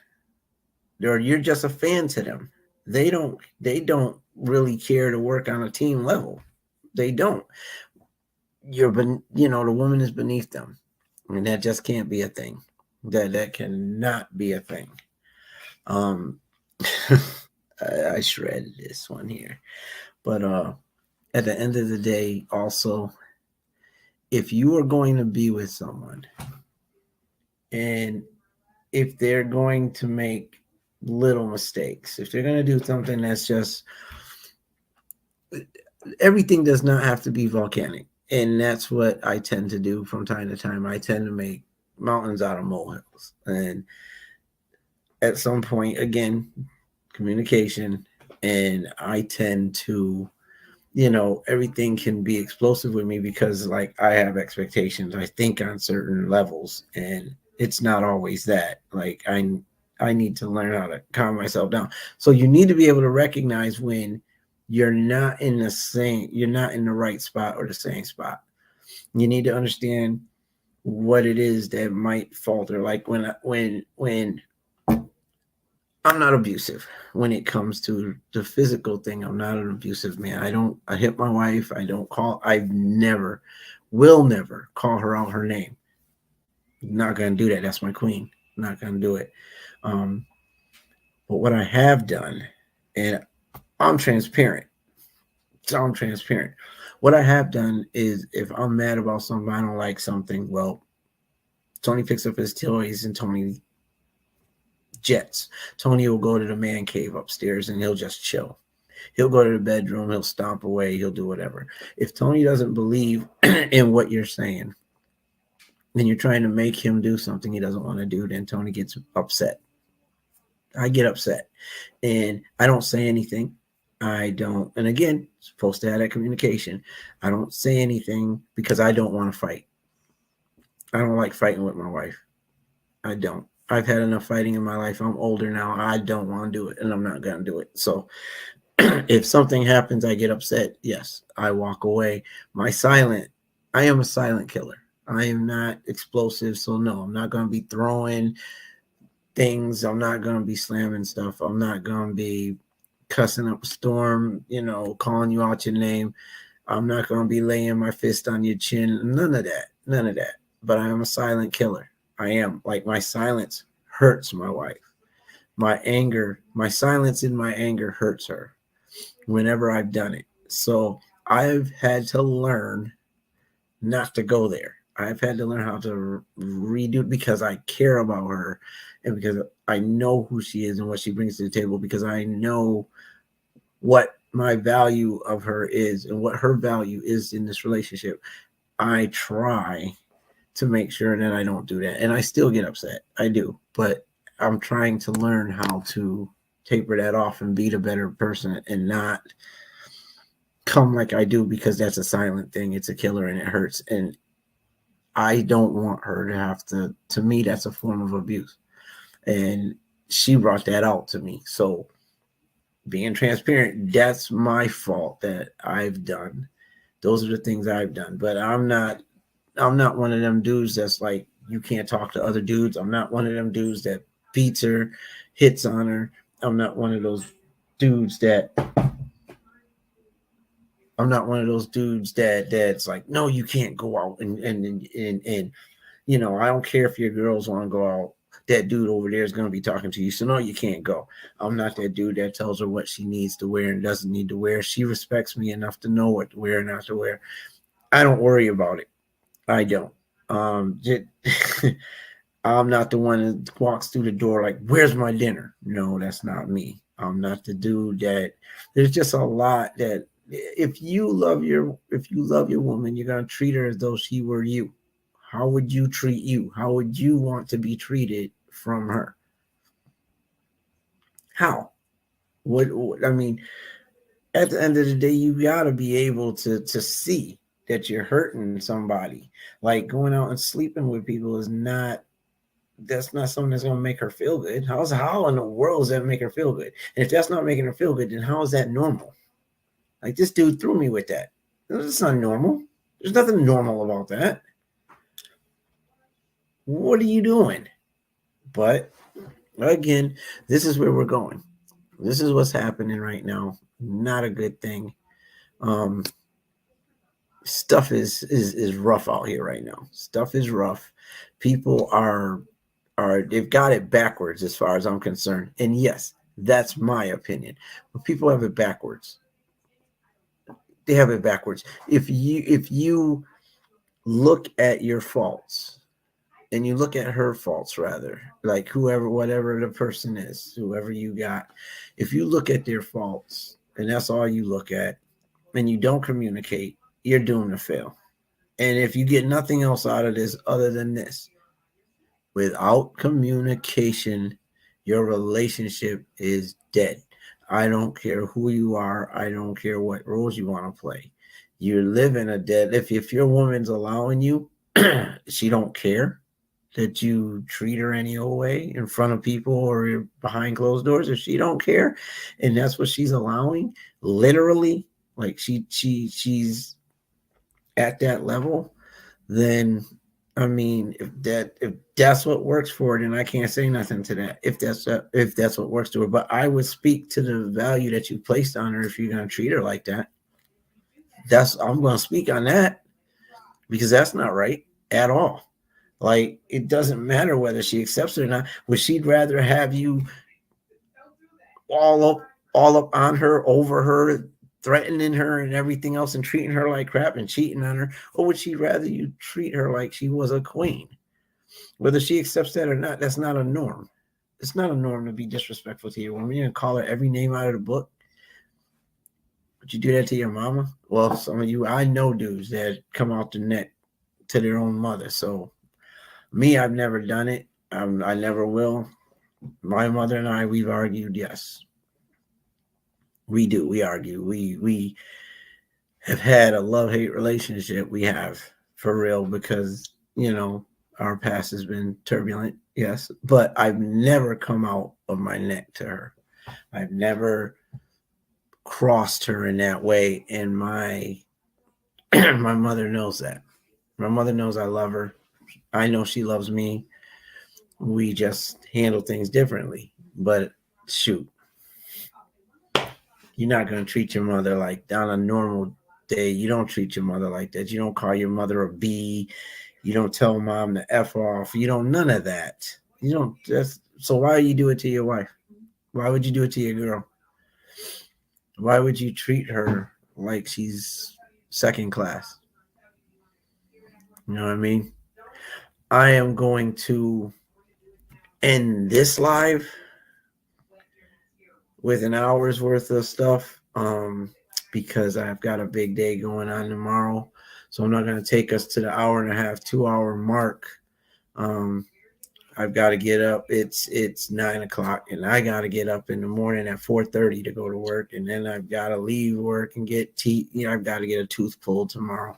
Speaker 1: Or you're just a fan to them. They don't really care to work on a team level. They don't. The woman is beneath them. I mean, that just can't be a thing. That cannot be a thing. I shredded this one here. But at the end of the day, also, if you are going to be with someone and if they're going to make little mistakes, if they're going to do something that's just, everything does not have to be volcanic. And that's what I tend to do from time to time. I tend to make mountains out of molehills. And at some point, again, communication, and I tend to, everything can be explosive with me because like I have expectations. I think on certain levels, and it's not always that. Like I need to learn how to calm myself down. So you need to be able to recognize when you're not in the right spot or the same spot. You need to understand what it is that might falter. Like when I'm not abusive when it comes to the physical thing. I'm not an abusive man. I hit my wife. Will never call her out her name. Not going to do that. That's my queen. Not going to do it. But what I have done, and I'm transparent. So I'm transparent. What I have done is if I'm mad about something, I don't like something, well, Tony picks up his toys and Tony jets. Tony will go to the man cave upstairs and he'll just chill. He'll go to the bedroom, he'll stomp away, he'll do whatever. If Tony doesn't believe in what you're saying, then you're trying to make him do something he doesn't want to do, then Tony gets upset. I get upset and I don't say anything. I don't, and again, supposed to have that communication. I don't say anything because I don't want to fight. I don't like fighting with my wife. I don't. I've had enough fighting in my life. I'm older now. I don't want to do it, and I'm not going to do it. So if something happens, I get upset. Yes, I walk away. I am a silent killer. I am not explosive. So no, I'm not going to be throwing things. I'm not going to be slamming stuff. I'm not going to be cussing up a storm, calling you out your name. I'm not going to be laying my fist on your chin. None of that. None of that. But I am a silent killer. I am. Like, my silence hurts my wife. My silence in my anger hurts her whenever I've done it. So I've had to learn not to go there. I've had to learn how to redo it because I care about her and because I know who she is and what she brings to the table, because I know what my value of her is and what her value is in this relationship. I try to make sure that I don't do that. And I still get upset. I do. But I'm trying to learn how to taper that off and be the better person and not come like I do, because that's a silent thing. It's a killer and it hurts. And I don't want her to have to me, that's a form of abuse. And she brought that out to me. So being transparent, that's my fault that I've done. Those are the things I've done. But I'm not one of them dudes that's like, you can't talk to other dudes. I'm not one of them dudes that beats her, hits on her. I'm not one of those dudes that's like, no, you can't go out and I don't care if your girls want to go out. That dude over there is going to be talking to you. So no, you can't go. I'm not that dude that tells her what she needs to wear and doesn't need to wear. She respects me enough to know what to wear and not to wear. I don't worry about it. I don't. I'm not the one that walks through the door like, where's my dinner? No, that's not me. I'm not the dude that there's just a lot that if you love your woman, you're gonna treat her as though she were you. How would you treat you? How would you want to be treated from her? How? What I mean, at the end of the day, you gotta be able to see that you're hurting somebody. Like going out and sleeping with people is not that's not something that's gonna make her feel good. How in the world does that make her feel good? And if that's not making her feel good, then how is that normal? Like this dude threw me with that. That's not normal. There's nothing normal about that. What are you doing? But again, this is where we're going. This is what's happening right now. Not a good thing. Um, Stuff is rough out here right now. Stuff is rough. People are they've got it backwards as far as I'm concerned. And yes, that's my opinion. But people have it backwards. They have it backwards. If you look at your faults and you look at her faults rather, like whoever whatever the person is, whoever you got, if you look at their faults and that's all you look at and you don't communicate, you're doomed to fail. And if you get nothing else out of this other than this, without communication, your relationship is dead. I don't care who you are. I don't care what roles you want to play. You're living a dead. If your woman's allowing you, she don't care that you treat her any old way in front of people or behind closed doors. If she don't care, and that's what she's allowing, literally, like she's at that level, then I mean, if that's what works for it, and I can't say nothing to that. If that's what works to her, but I would speak to the value that you placed on her if you're gonna treat her like that. I'm gonna speak on that because that's not right at all. Like it doesn't matter whether she accepts it or not. Would she rather have you all up all up on her, over her, threatening her and everything else and treating her like crap and cheating on her? Or would she rather you treat her like she was a queen? Whether she accepts that or not, that's not a norm. It's not a norm to be disrespectful to your woman. You're gonna call her every name out of the book. Would you do that to your mama? Well, some of you, I know dudes that come out the neck to their own mother. So me, I've never done it. I never will. My mother and I, we've argued. Yes, we do. We argue. We have had a love-hate relationship. We have for real because our past has been turbulent. Yes, but I've never come out of my neck to her. I've never crossed her in that way, and my my mother knows that. My mother knows I love her. I know she loves me. We just handle things differently. But shoot, you're not going to treat your mother like on a normal day. You don't treat your mother like that. You don't call your mother a B. You don't tell mom to F off. You don't, none of that. You don't just, so why you do it to your wife? Why would you do it to your girl? Why would you treat her like she's second class? You know what I mean? I am going to end this live with an hour's worth of stuff because I've got a big day going on tomorrow. So I'm not going to take us to the hour and a half, 2 hour mark. I've got to get up. It's 9:00, and I got to get up in the morning at 4:30 to go to work, and then I've got to leave work and get teeth. I've got to get a tooth pulled tomorrow.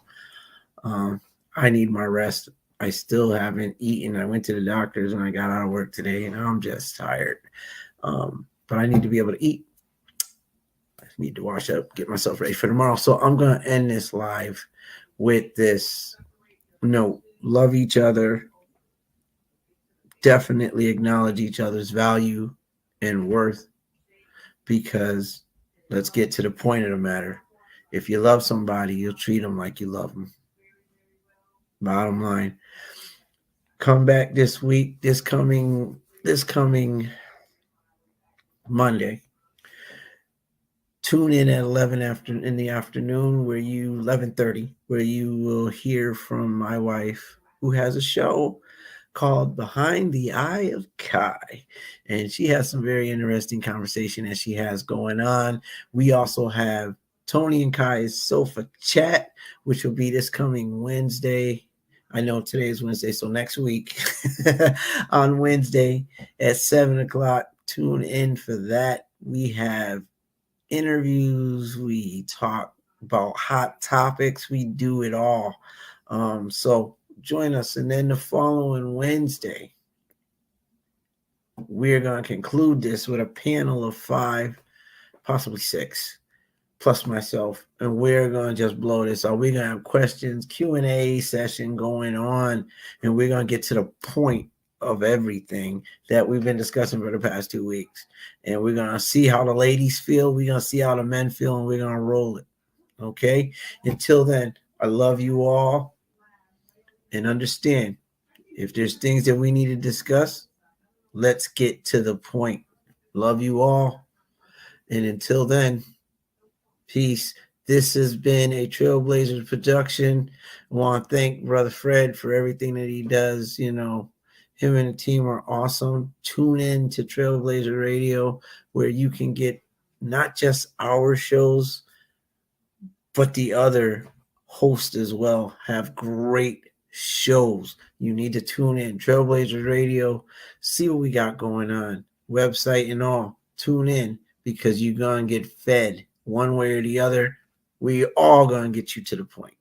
Speaker 1: I need my rest. I still haven't eaten. I went to the doctor's when I got out of work today, and I'm just tired. But I need to be able to eat. I need to wash up, get myself ready for tomorrow. So I'm going to end this live with this note. Love each other. Definitely acknowledge each other's value and worth, because let's get to the point of the matter. If you love somebody, you'll treat them like you love them. Bottom line. Come back this week, this coming Monday. Tune in at 11 in the afternoon, 11:30, where you will hear from my wife, who has a show called Behind the Eye of Kai. And she has some very interesting conversation that she has going on. We also have Tony and Kai's Sofa Chat, which will be this coming Wednesday. I know today is Wednesday, so next week on Wednesday at 7 o'clock. Tune in for that. We have interviews, we talk about hot topics, we do it all. So join us. And then the following Wednesday, we're going to conclude this with a panel of 5, possibly 6, plus myself, and we're going to just blow this out. We're going to have questions, Q&A session going on, and we're going to get to the point of everything that we've been discussing for the past 2 weeks. And we're going to see how the ladies feel. We're going to see how the men feel, and we're going to roll it. Okay? Until then, I love you all. And understand, if there's things that we need to discuss, let's get to the point. Love you all. And until then, peace. This has been a Trailblazers production. I want to thank Brother Fred for everything that he does. You know, him and the team are awesome. Tune in to Trailblazer Radio, where you can get not just our shows, but the other hosts as well have great shows. You need to tune in. Trailblazers Radio, see what we got going on, website and all. Tune in, because you're going to get fed one way or the other. We all going to get you to the point.